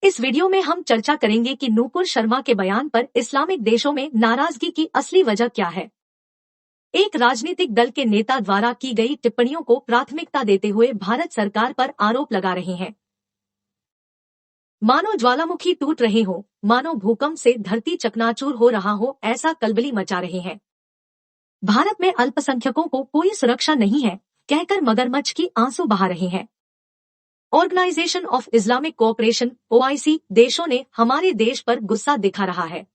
इस वीडियो में हम चर्चा करेंगे कि नूपुर शर्मा के बयान पर इस्लामिक देशों में नाराजगी की असली वजह क्या है। एक राजनीतिक दल के नेता द्वारा की गई टिप्पणियों को प्राथमिकता देते हुए भारत सरकार पर आरोप लगा रहे हैं। मानो ज्वालामुखी टूट रहे हो, मानो भूकंप से धरती चकनाचूर हो रहा हो, ऐसा कलबली मचा रहे हैं। भारत में अल्पसंख्यकों को कोई सुरक्षा नहीं है कहकर मगरमच्छ की आंसू बहा रहे हैं। Organisation of Islamic cooperation (OIC) देशों ने हमारे देश पर गुस्सा दिखा रहा है।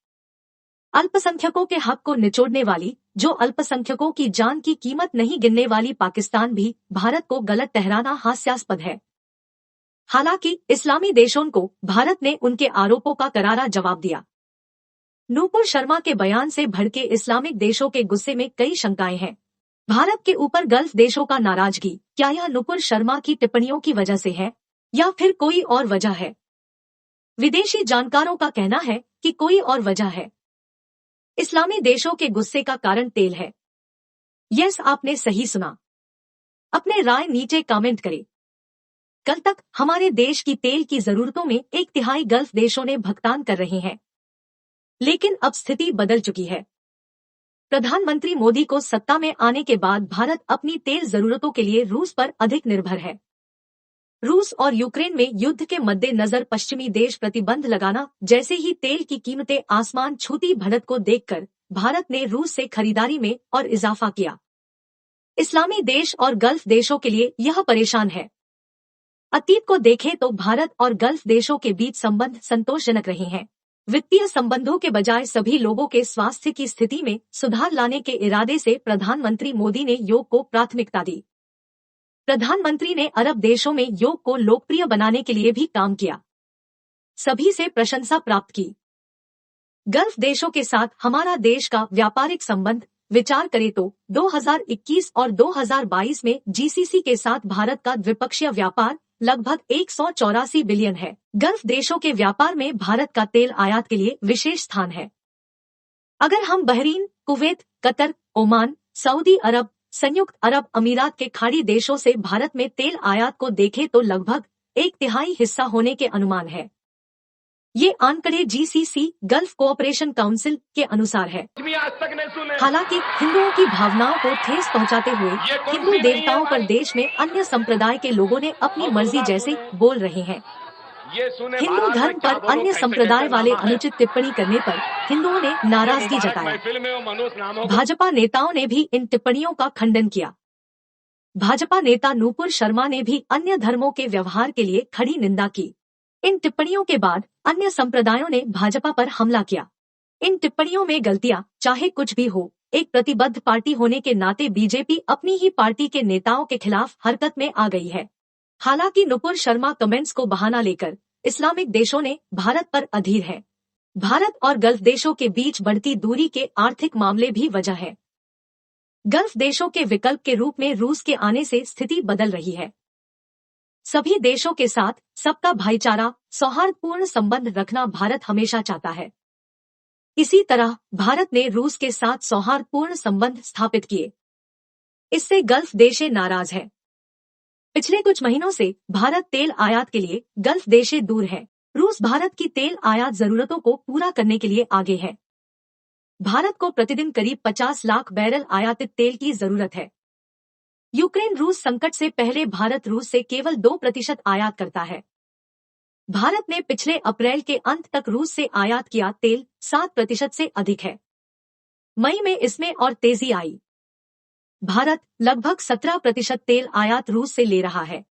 अल्पसंख्यकों के हक को निचोड़ने वाली, जो अल्पसंख्यकों की जान की कीमत नहीं गिनने वाली पाकिस्तान भी भारत को गलत ठहराना हास्यास्पद है। हालांकि इस्लामी देशों को भारत ने उनके आरोपों का करारा जवाब दिया। नूपुर शर्मा के बयान से भड़के इस्लामिक देशों के गुस्से में कई शंकाएं हैं। भारत के ऊपर गल्फ देशों का नाराजगी, क्या यह नूपुर शर्मा की टिप्पणियों की वजह से है या फिर कोई और वजह है? विदेशी जानकारों का कहना है कि कोई और वजह है। इस्लामी देशों के गुस्से का कारण तेल है। यस, आपने सही सुना। अपने राय नीचे कमेंट करें। कल तक हमारे देश की तेल की जरूरतों में 1/3 गल्फ देशों ने भुगतान कर रहे हैं, लेकिन अब स्थिति बदल चुकी है। प्रधानमंत्री मोदी को सत्ता में आने के बाद भारत अपनी तेल जरूरतों के लिए रूस पर अधिक निर्भर है। रूस और यूक्रेन में युद्ध के मद्देनजर पश्चिमी देश प्रतिबंध लगाना, जैसे ही तेल की कीमतें आसमान छूती बढ़त को देखकर भारत ने रूस से खरीदारी में और इजाफा किया। इस्लामी देश और गल्फ देशों के लिए यह परेशान है। अतीत को देखें तो भारत और गल्फ देशों के बीच संबंध संतोषजनक रहे हैं। वित्तीय संबंधों के बजाय सभी लोगों के स्वास्थ्य की स्थिति में सुधार लाने के इरादे से प्रधानमंत्री मोदी ने योग को प्राथमिकता दी। प्रधानमंत्री ने अरब देशों में योग को लोकप्रिय बनाने के लिए भी काम किया। सभी से प्रशंसा प्राप्त की। गल्फ देशों के साथ हमारा देश का व्यापारिक संबंध विचार करें तो 2021 और 2022 में GCC के साथ भारत का द्विपक्षीय व्यापार लगभग 184 बिलियन है। गल्फ देशों के व्यापार में भारत का तेल आयात के लिए विशेष स्थान है। अगर हम Bahrain, Kuwait, Qatar, Oman, Saudi Arab, संयुक्त अरब अमीरात के खाड़ी देशों से भारत में तेल आयात को देखें तो लगभग 1/3 हिस्सा होने के अनुमान है। ये आंकड़े GCC गल्फ कोऑपरेशन काउंसिल के अनुसार है। हालांकि हिंदुओं की भावनाओं को ठेस पहुंचाते हुए हिंदू देवताओं पर देश में अन्य संप्रदाय के लोगों ने अपनी मर्जी जैसे बोल रहे हैं। हिंदू धर्म पर अन्य संप्रदाय वाले अनुचित टिप्पणी करने पर हिंदुओं ने नाराजगी जताई। भाजपा नेताओं ने भी इन टिप्पणियों का खंडन किया। भाजपा नेता नूपुर शर्मा ने भी अन्य धर्मों के व्यवहार के लिए खड़ी निंदा की। इन टिप्पणियों के बाद अन्य संप्रदायों ने भाजपा पर हमला किया। इन टिप्पणियों में गलतियां चाहे कुछ भी हो, एक प्रतिबद्ध पार्टी होने के नाते बीजेपी अपनी ही पार्टी के नेताओं के खिलाफ हरकत में आ गई है। हालांकि नूपुर शर्मा कमेंट्स को बहाना लेकर इस्लामिक देशों ने भारत पर अधीर है। भारत और गल्फ देशों के बीच बढ़ती दूरी के आर्थिक मामले भी वजह है। गल्फ देशों के विकल्प के रूप में रूस के आने से स्थिति बदल रही है। सभी देशों के साथ सबका भाईचारा, सौहार्दपूर्ण संबंध रखना भारत हमेशा चाहता है। इसी तरह भारत ने रूस के साथ सौहार्दपूर्ण संबंध स्थापित किए। इससे गल्फ देशे नाराज है। पिछले कुछ महीनों से भारत तेल आयात के लिए गल्फ देशे दूर है। रूस भारत की तेल आयात जरूरतों को पूरा करने के लिए आगे है। भारत को प्रतिदिन करीब 50 लाख बैरल आयातित तेल की जरूरत है। यूक्रेन रूस संकट से पहले भारत रूस से केवल 2% आयात करता है। भारत ने पिछले अप्रैल के अंत तक रूस से आयात किया तेल 7% से अधिक है। मई में इसमें और तेजी आई। भारत लगभग 17% तेल आयात रूस से ले रहा है।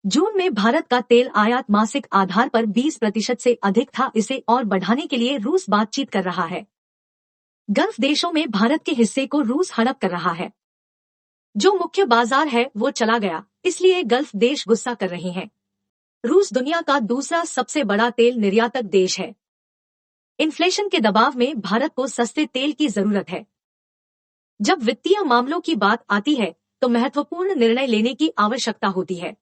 जून में भारत का तेल आयात मासिक आधार पर 20% से अधिक था। इसे और बढ़ाने के लिए रूस बातचीत कर रहा है। गल्फ देशों में भारत के हिस्से को रूस हड़प कर रहा है। जो मुख्य बाजार है वो चला गया, इसलिए गल्फ देश गुस्सा कर रहे हैं। रूस दुनिया का दूसरा सबसे बड़ा तेल निर्यातक देश है। इन्फ्लेशन के दबाव में भारत को सस्ते तेल की जरूरत है। जब वित्तीय मामलों की बात आती है तो महत्वपूर्ण निर्णय लेने की आवश्यकता होती है।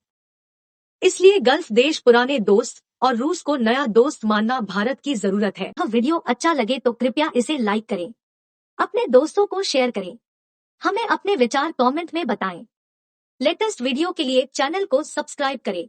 इसलिए गल्फ देश पुराने दोस्त और रूस को नया दोस्त मानना भारत की जरूरत है। वीडियो अच्छा लगे तो कृपया इसे लाइक करें, अपने दोस्तों को शेयर करें, हमें अपने विचार कमेंट में बताएं। लेटेस्ट वीडियो के लिए चैनल को सब्सक्राइब करें।